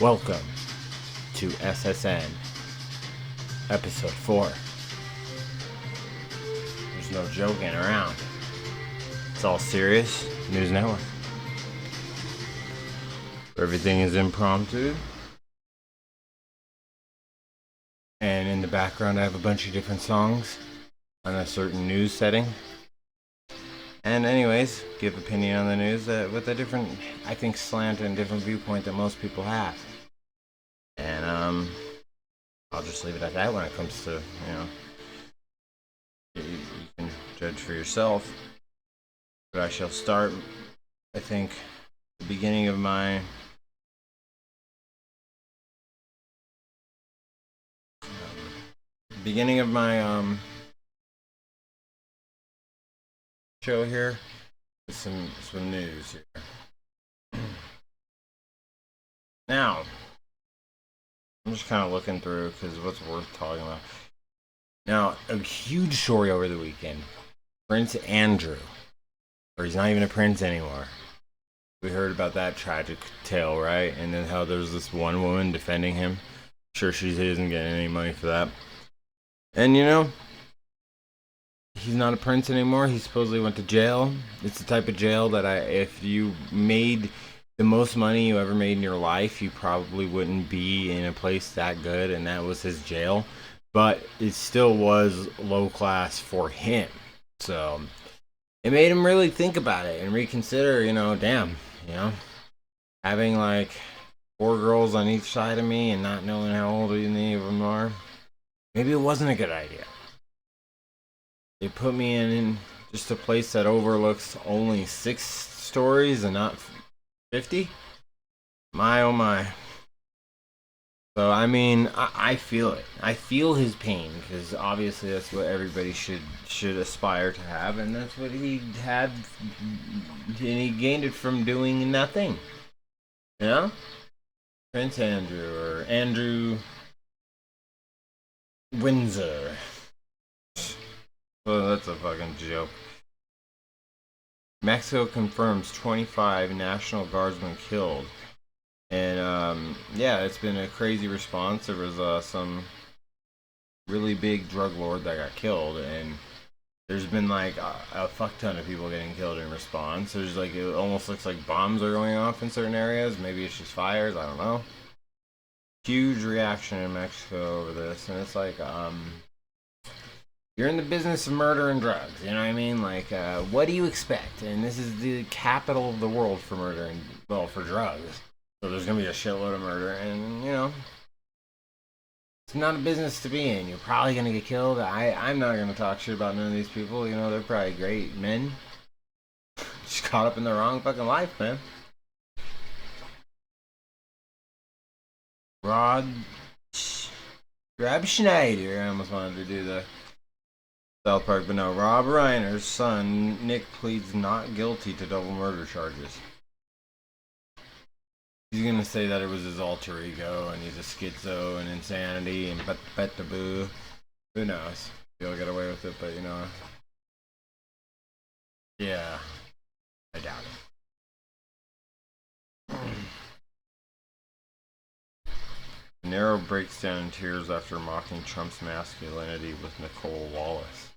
Welcome to SSN, episode 4. There's no joking around. It's all serious news network. Everything is impromptu. And in the background I have a bunch of different songs on a certain news setting. And anyways, give opinion on the news with a different, I think, slant and different viewpoint that most people have. And I'll just leave it at that when it comes to, you can judge for yourself. But I shall start, I think, the beginning of my show here with some news here. Now, I'm just kind of looking through because what's worth talking about. Now, a huge story over the weekend. Prince Andrew, or he's not even a prince anymore. We heard about that tragic tale, right? And then how there's this one woman defending him. Sure, she isn't getting any money for that. And he's not a prince anymore. He supposedly went to jail. It's the type of jail that if you made the most money you ever made in your life, you probably wouldn't be in a place that good, and that was his jail. But it still was low class for him. So it made him really think about it and reconsider, having like 4 girls on each side of me and not knowing how old any of them are. Maybe it wasn't a good idea. They put me in just a place that overlooks only 6 stories and not 50. My oh my. So I feel it. I feel his pain because obviously that's what everybody should aspire to have, and that's what he had, and he gained it from doing nothing. Prince Andrew or Andrew Windsor. Well, that's a fucking joke. Mexico confirms 25 National Guardsmen killed. And, it's been a crazy response. There was some really big drug lord that got killed, and there's been like a fuck ton of people getting killed in response. There's like, it almost looks like bombs are going off in certain areas. Maybe it's just fires, I don't know. Huge reaction in Mexico over this, and it's like, you're in the business of murder and drugs, you know what I mean? Like, what do you expect? And this is the capital of the world for murder and, for drugs. So there's gonna be a shitload of murder, and it's not a business to be in. You're probably gonna get killed. I'm not gonna talk shit about none of these people. They're probably great men. Just caught up in the wrong fucking life, man. Rob Schneider. I almost wanted to do the South Park, but no. Rob Reiner's son, Nick, pleads not guilty to double murder charges. He's gonna say that it was his alter ego and he's a schizo and insanity and bet-the-boo. Who knows? He'll get away with it, but yeah, I doubt it. De Niro breaks down in tears after mocking Trump's masculinity with Nicole Wallace.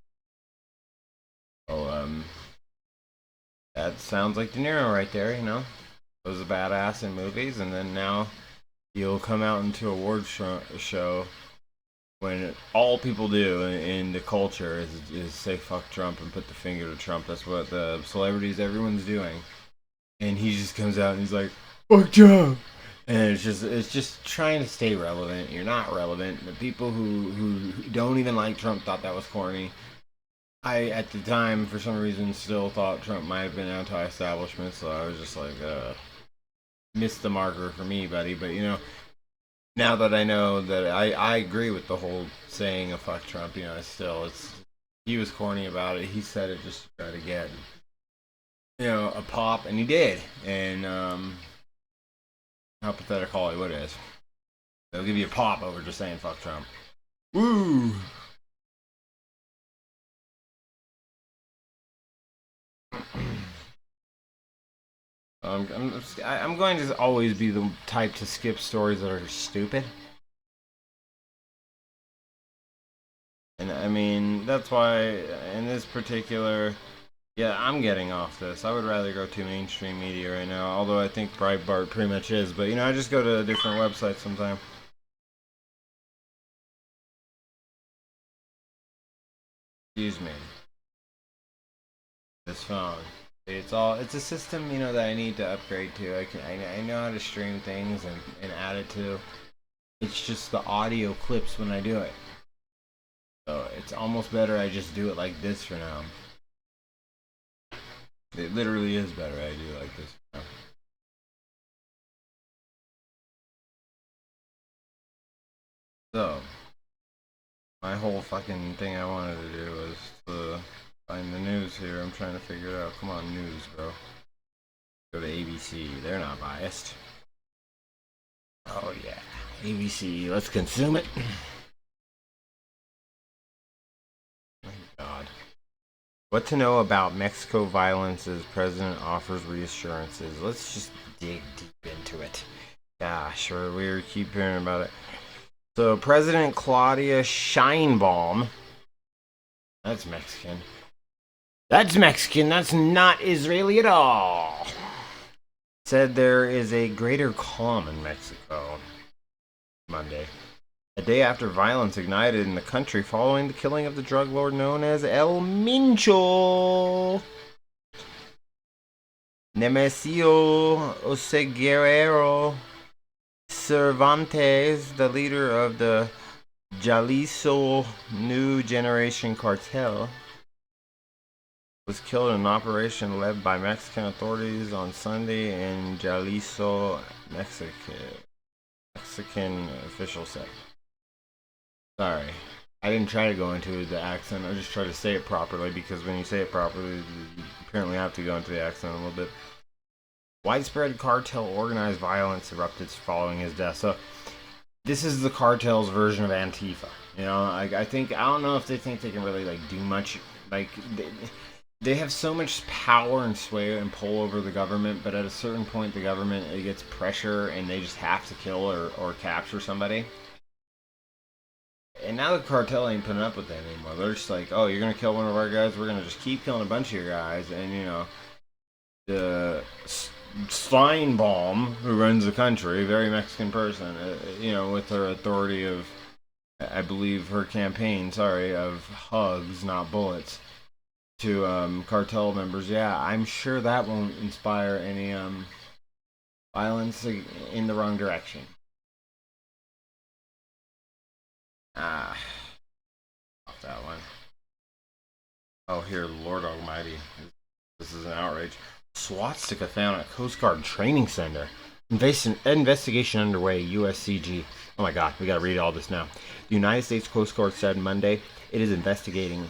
That sounds like De Niro right there, was a badass in movies, and then now he'll come out into a award show when all people do in the culture is say fuck Trump and put the finger to Trump. That's what the celebrities, everyone's doing, and he just comes out and he's like, fuck Trump. And it's just trying to stay relevant. You're not relevant. The people who don't even like Trump thought that was corny. I, at the time, for some reason, still thought Trump might have been anti-establishment, so I was just like, missed the marker for me, buddy. But, now that I know that I agree with the whole saying of fuck Trump, he was corny about it. He said it just to try to get, a pop, and he did. And, how pathetic Hollywood is. They'll give you a pop over just saying fuck Trump. Woo! I'm going to always be the type to skip stories that are stupid. And I mean, that's why in this particular, yeah, I'm getting off this. I would rather go to mainstream media right now, although I think Breitbart pretty much is. But, I just go to a different website sometime. Excuse me. This phone. It's a system, that I need to upgrade to. I know how to stream things and add it to. It's just the audio clips when I do it. So it's almost better I just do it like this for now. It literally is better I do it like this for now. So, my whole fucking thing I wanted to do was to find the news here. I'm trying to figure it out. Come on, news, bro. Go to ABC. They're not biased. Oh, yeah. ABC. Let's consume it. My God. What to know about Mexico violence as president offers reassurances. Let's just dig deep into it. Gosh, we keep hearing about it. So, President Claudia Sheinbaum. That's Mexican. That's Mexican. That's not Israeli at all. Said there is a greater calm in Mexico. Monday. A day after violence ignited in the country following the killing of the drug lord known as El Mincho. Nemesio Oseguero Cervantes, the leader of the Jalisco New Generation Cartel, was killed in an operation led by Mexican authorities on Sunday in Jalisco, Mexico. Mexican officials said. Sorry. I didn't try to go into the accent. I just tried to say it properly because when you say it properly, you apparently have to go into the accent a little bit. Widespread cartel organized violence erupted following his death. So, this is the cartel's version of Antifa. I don't know if they think they can really, do much. They have so much power and sway and pull over the government, but at a certain point, the government, it gets pressure and they just have to kill or capture somebody. And now the cartel ain't putting up with that anymore. They're just like, oh, you're going to kill one of our guys? We're going to just keep killing a bunch of your guys. And, the Steinbaum, who runs the country, very Mexican person, with her authority of, I believe, her campaign, of hugs, not bullets, to cartel members. Yeah, I'm sure that won't inspire any violence in the wrong direction. Off that one. Oh, here, Lord Almighty. This is an outrage. Swastika found at Coast Guard training center. Investigation underway, USCG. Oh my god, we gotta read all this now. The United States Coast Guard said Monday it is investigating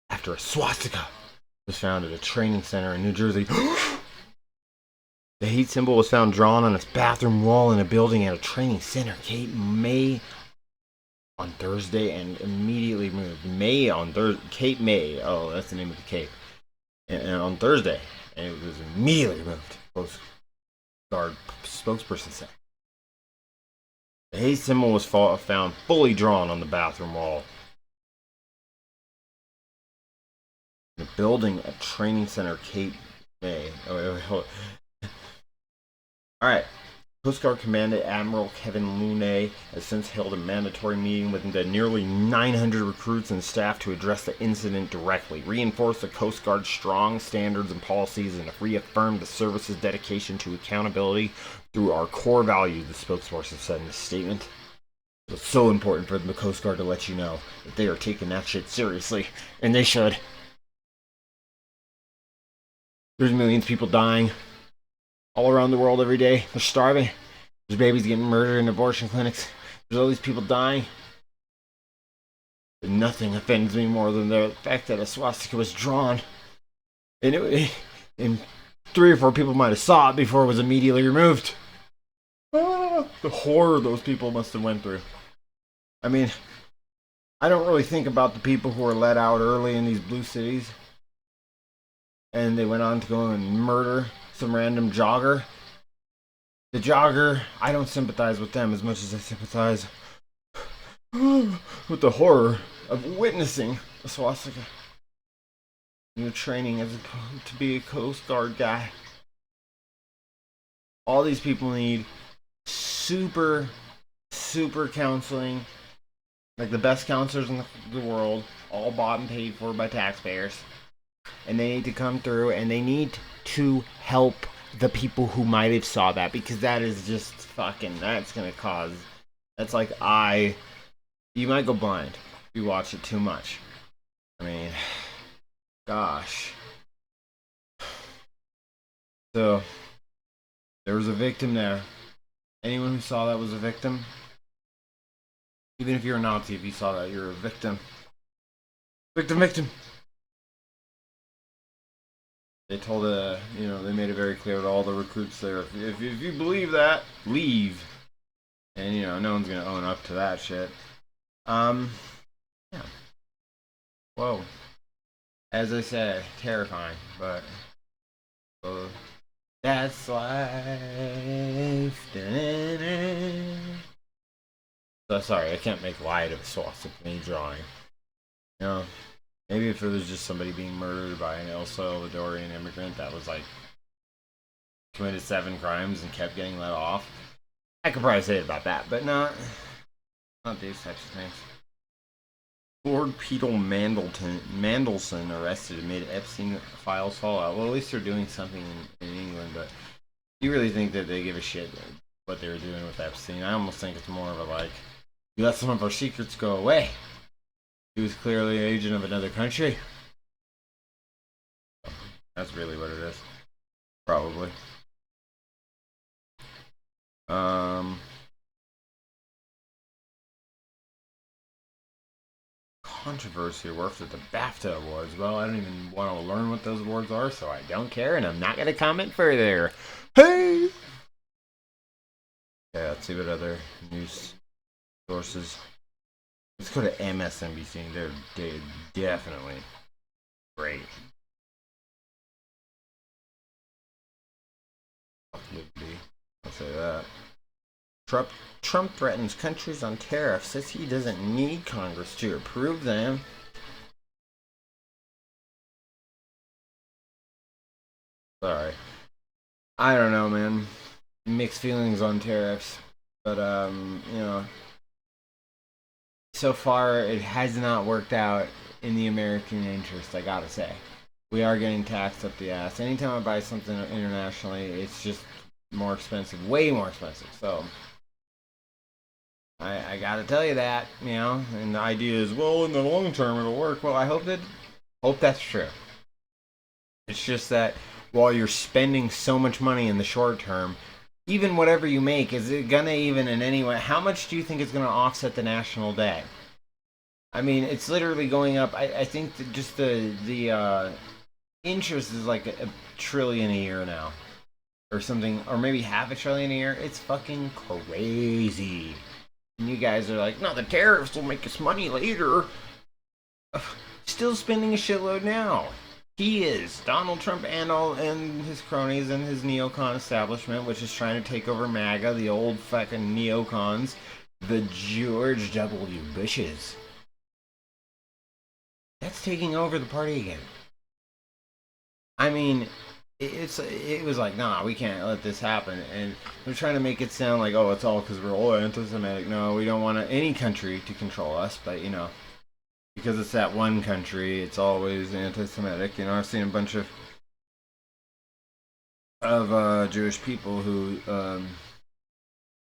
after a swastika was found at a training center in New Jersey. The hate symbol was found drawn on its bathroom wall in a building at a training center. Cape May on Thursday and immediately moved. Cape May. Oh, that's the name of the cape. And on Thursday, and it was immediately removed. Coast Guard spokesperson said. The hate symbol was found fully drawn on the bathroom wall. The building at Training Center Cape May. Oh, wait, hold on. Alright. Coast Guard Commander Admiral Kevin Looney has since held a mandatory meeting with the nearly 900 recruits and staff to address the incident directly, reinforce the Coast Guard's strong standards and policies, and reaffirm the service's dedication to accountability through our core values, the spokesperson said in a statement. It's so important for the Coast Guard to let you know that they are taking that shit seriously, and they should. There's millions of people dying all around the world every day. They're starving. There's babies getting murdered in abortion clinics. There's all these people dying. But nothing offends me more than the fact that a swastika was drawn. And 3 or 4 people might have saw it before it was immediately removed. The horror those people must have went through. I mean, I don't really think about the people who were let out early in these blue cities. And they went on to go and murder some random jogger. The jogger, I don't sympathize with them as much as I sympathize with the horror of witnessing a swastika. You're training to be a Coast Guard guy. All these people need super counseling, like the best counselors in the world, all bought and paid for by taxpayers. And they need to come through and they need to help the people who might have saw that, because that is just fucking, that's gonna cause, that's like you might go blind if you watch it too much. I mean, gosh. So, there was a victim there. Anyone who saw that was a victim. Even if you're a Nazi, if you saw that, you're a victim. Victim. They told they made it very clear to all the recruits there, if you believe that, leave. And no one's gonna own up to that shit. Yeah. Whoa. As I said, terrifying, but that's life. So sorry, I can't make light of a swastika me drawing. Maybe if it was just somebody being murdered by an El Salvadorian immigrant that was like committed 7 crimes and kept getting let off, I could probably say it about that, but not these types of things. Lord Peter Mandelson arrested amid Epstein files fallout. Well, at least they're doing something in England, but do you really think that they give a shit what they were doing with Epstein? I almost think it's more of a like, you let some of our secrets go away. He was clearly an agent of another country. That's really what it is. Probably. Controversy worth at the BAFTA Awards. Well, I don't even want to learn what those awards are, so I don't care, and I'm not going to comment further. Hey! Okay, let's see what other news sources. Let's go to MSNBC. They're definitely great. I'll say that. Trump threatens countries on tariffs, says he doesn't need Congress to approve them. Sorry. I don't know, man. Mixed feelings on tariffs. But, so far it has not worked out in the American interest, I gotta say. We are getting taxed up the ass. Anytime I buy something internationally, it's just more expensive. Way more expensive. So I gotta tell you that, and the idea is, well, in the long term it'll work. Well, I hope that's true. It's just that while you're spending so much money in the short term, even whatever you make, is it gonna even in any way, how much do you think it's gonna offset the national debt? I mean, it's literally going up. I think that just the interest is like $1 trillion a year now. Or something, or maybe $500 billion a year. It's fucking crazy. And you guys are like, no, the tariffs will make us money later. Still spending a shitload now. He is. Donald Trump and his cronies and his neocon establishment, which is trying to take over MAGA, the old fucking neocons, the George W. Bushes. That's taking over the party again. I mean, it was like, nah, we can't let this happen, and they're trying to make it sound like, oh, it's all because we're all anti-Semitic. No, we don't want any country to control us, but because it's that one country, it's always anti-Semitic. I've seen a bunch of Jewish people who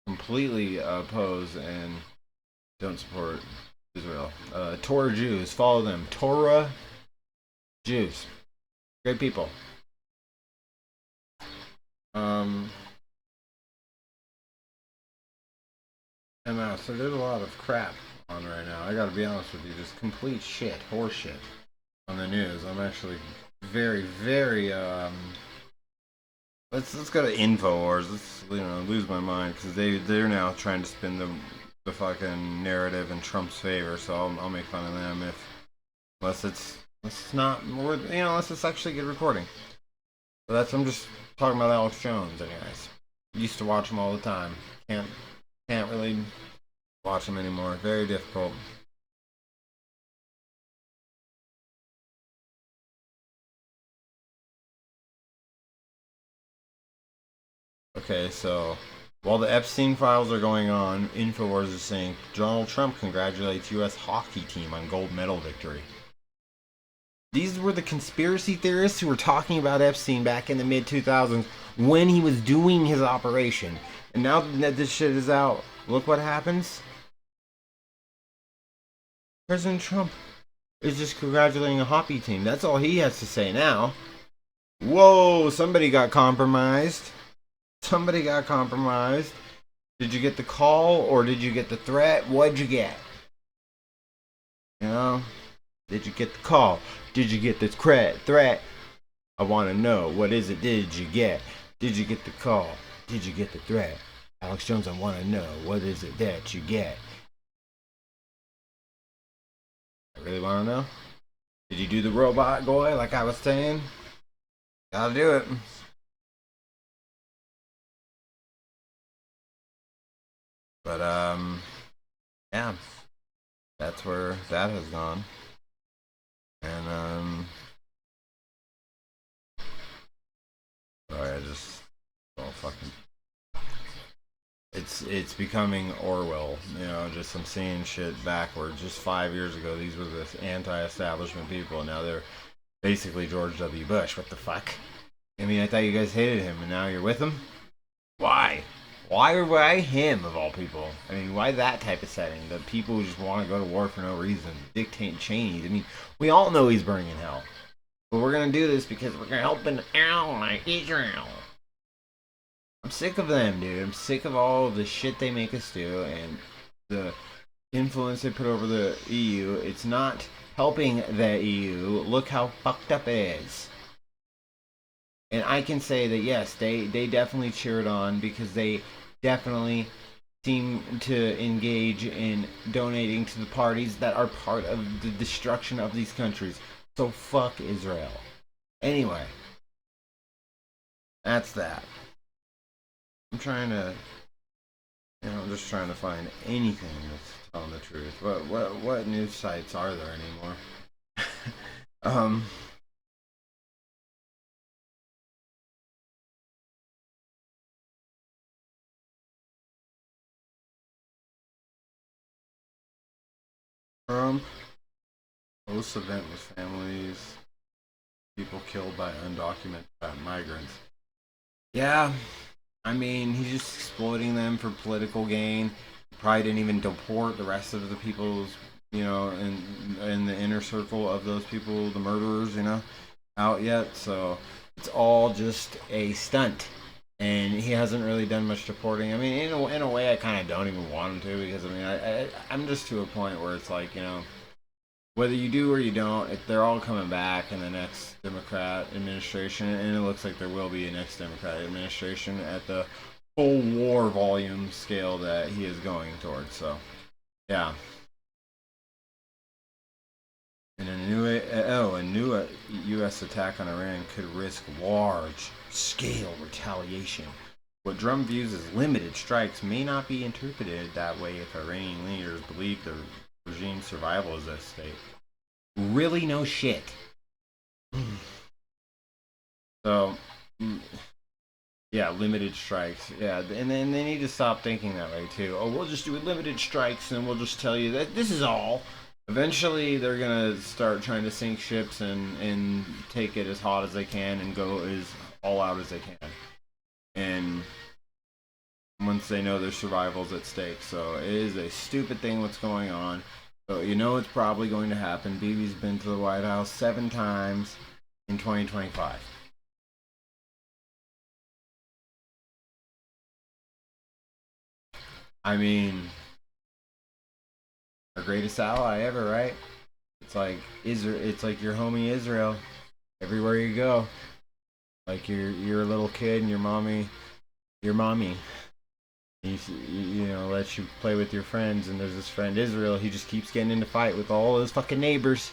completely oppose and don't support Israel. Torah Jews, follow them. Torah Jews, great people. So there's a lot of crap on right now. I gotta be honest with you, just complete shit, horse shit on the news. I'm actually very, very Let's go to Infowars. Let's lose my mind because they're now trying to spin the fucking narrative in Trump's favor. So I'll make fun of them unless it's not more unless it's actually good recording. But I'm just talking about Alex Jones, anyways. Used to watch him all the time. Can't really watch him anymore. Very difficult. Okay, so while the Epstein files are going on, Infowars is saying Donald Trump congratulates U.S. hockey team on gold medal victory. These were the conspiracy theorists who were talking about Epstein back in the mid 2000s when he was doing his operation. And now that this shit is out, look what happens. President Trump is just congratulating a hockey team. That's all he has to say now. Whoa, somebody got compromised. Somebody got compromised. Did you get the call or did you get the threat? What'd you get? You know? Did you get the call? Did you get the threat? I want to know. What is it? Did you get? Did you get the call? Did you get the threat? Alex Jones, I want to know. What is it that you get? I really want to know. Did you do the robot boy like I was saying? Gotta do it. But, yeah. That's where that has gone. And, sorry, I just, oh, fucking, it's becoming Orwell, you know, just I'm seeing shit backwards. Just 5 years ago, these were the anti-establishment people, and now they're basically George W. Bush. What the fuck? I mean, I thought you guys hated him, and now you're with him? Why? Why him, of all people? I mean, why that type of setting? The people who just want to go to war for no reason, dictate Cheney. I mean, we all know he's burning in hell. But we're going to do this because we're going to help an ally, Israel. I'm sick of them, dude. I'm sick of all of the shit they make us do and the influence they put over the EU. It's not helping the EU. Look how fucked up it is. And I can say that yes, they definitely cheered on because they definitely seem to engage in donating to the parties that are part of the destruction of these countries. So fuck Israel. Anyway, that's that. I'm trying to, I'm just trying to find anything that's telling the truth. What news sites are there anymore? Trump hosts event with families, people killed by undocumented migrants. Yeah, I mean, he's just exploiting them for political gain. Probably didn't even deport the rest of the people's, in the inner circle of those people, the murderers, out yet. So it's all just a stunt. And he hasn't really done much deporting. I mean, in a way, I kind of don't even want him to because I mean, I'm just to a point where it's like whether you do or you don't, they're all coming back in the next Democrat administration, and it looks like there will be a next Democrat administration at the full war volume scale that he is going towards. So, yeah. And a new U.S. attack on Iran could risk large-scale retaliation. What Trump views as limited strikes may not be interpreted that way if Iranian leaders believe the regime's survival is at stake. Really no shit. So, yeah, limited strikes. Yeah, and then they need to stop thinking that way too. Oh, we'll just do limited strikes and we'll just tell you that this is all. Eventually, they're gonna start trying to sink ships and take it as hot as they can and go as all out as they can. And once they know their survival's at stake, so it is a stupid thing what's going on. So it's probably going to happen. Bibi's been to the White House 7 times in 2025. I mean, our greatest ally ever, right? It's like It's like your homie Israel. Everywhere you go, like you're a little kid and your mommy, lets you play with your friends. And there's this friend Israel. He just keeps getting into fight with all those fucking neighbors.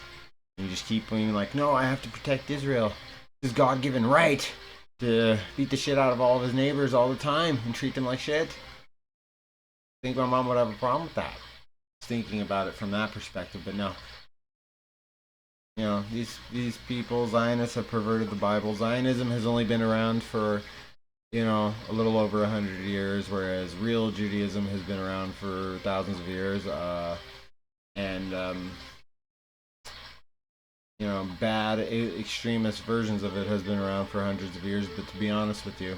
And you just keep being like, no, I have to protect Israel. This is God-given right. to beat the shit out of all of his neighbors all the time and treat them like shit. I think my mom would have a problem with that. Thinking about it from that perspective, but no. You know, these people, Zionists, have perverted the Bible. Zionism has only been around for, you know, a little over 100 years, whereas real Judaism has been around for thousands of years. And you know, bad extremist versions of it has been around for hundreds of years. But to be honest with you,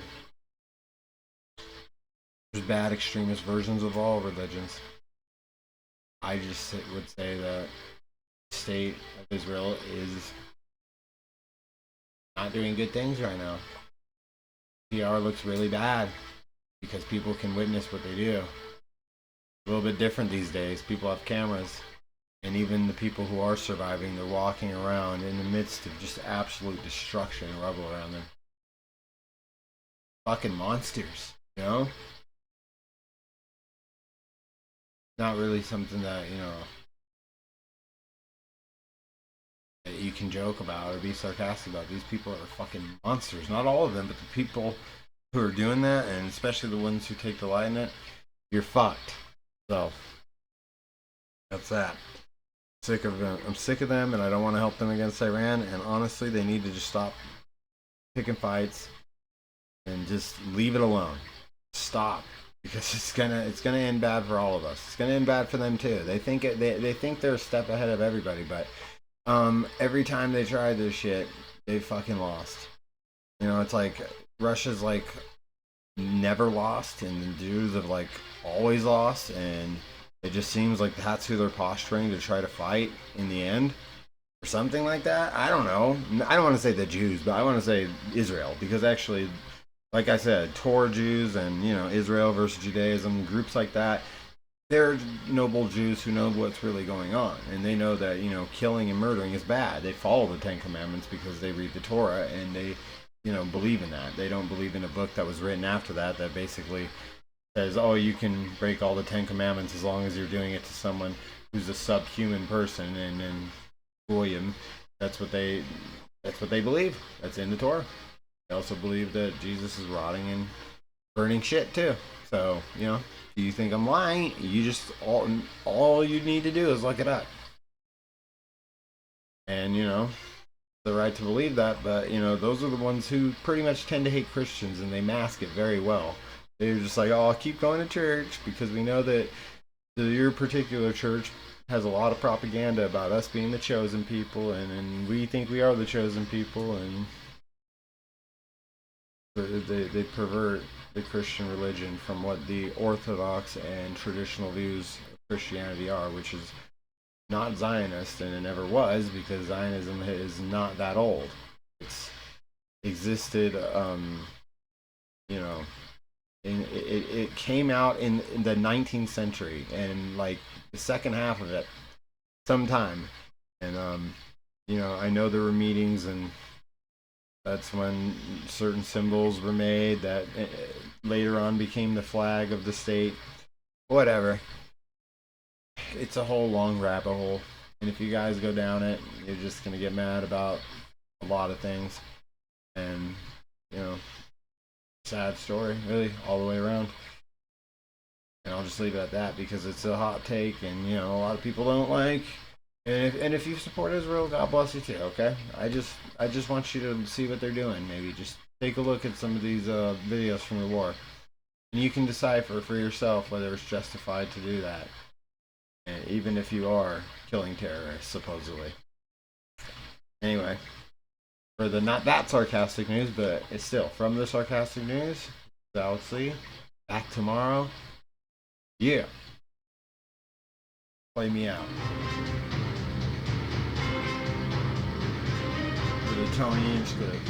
there's bad extremist versions of all religions. I just would say that the state of Israel is not doing good things right now. PR looks really bad because people can witness what they do. A little bit different these days. People have cameras. And even the people who are surviving, they're walking around in the midst of just absolute destruction and rubble around them. Fucking monsters, you know? Not really something that, you know, that you can joke about or be sarcastic about. These people are fucking monsters. Not all of them, but the people who are doing that, and especially the ones who take delight in it, you're fucked. So, that's that. Sick of them. I'm sick of them, and I don't want to help them against Iran. And honestly, they need to just stop picking fights and just leave it alone. Stop, because it's gonna end bad for all of us. It's gonna end bad for them too. They think they think they're a step ahead of everybody, but every time they try this shit, they fucking lost. You know, it's like Russia's like never lost, and the Jews have like always lost, and it just seems like that's who they're posturing to try to fight in the end, or something like that. I don't know. I don't want to say the Jews, but I want to say Israel, because actually, like I said, Torah Jews and, you know, Israel versus Judaism, groups like that, they're noble Jews who know what's really going on, and they know that, you know, killing and murdering is bad. They follow the Ten Commandments because they read the Torah, and they, you know, believe in that. They don't believe in a book that was written after that basically says, oh, you can break all the Ten Commandments as long as you're doing it to someone who's a subhuman person, and goyim. That's what they believe. That's in the Torah. They also believe that Jesus is rotting and burning shit too. So, you know, do you think I'm lying? You just all you need to do is look it up. And, you know, the right to believe that, but, you know, those are the ones who pretty much tend to hate Christians, and they mask it very well. They're just like, oh, I'll keep going to church because we know that your particular church has a lot of propaganda about us being the chosen people, and we think we are the chosen people, and they pervert the Christian religion from what the orthodox and traditional views of Christianity are, which is not Zionist, and it never was, because Zionism is not that old. It's existed, you know, it came out in the 19th century, and like the second half of it sometime, and you know, I know there were meetings, and that's when certain symbols were made that later on became the flag of the state. Whatever, it's a whole long rabbit hole, and if you guys go down it, you're just gonna get mad about a lot of things, and, you know, sad story, really, all the way around. And I'll just leave it at that, because it's a hot take, and, you know, a lot of people don't like. And if you support Israel, God bless you too. Okay, I just want you to see what they're doing. Maybe just take a look at some of these videos from the war, and you can decipher for yourself whether it's justified to do that, and even if you are killing terrorists supposedly. Anyway, for the not that sarcastic news, but it's still from the sarcastic news, Alex Lee, back tomorrow. Yeah. Play me out. For the Tony Inch Clip.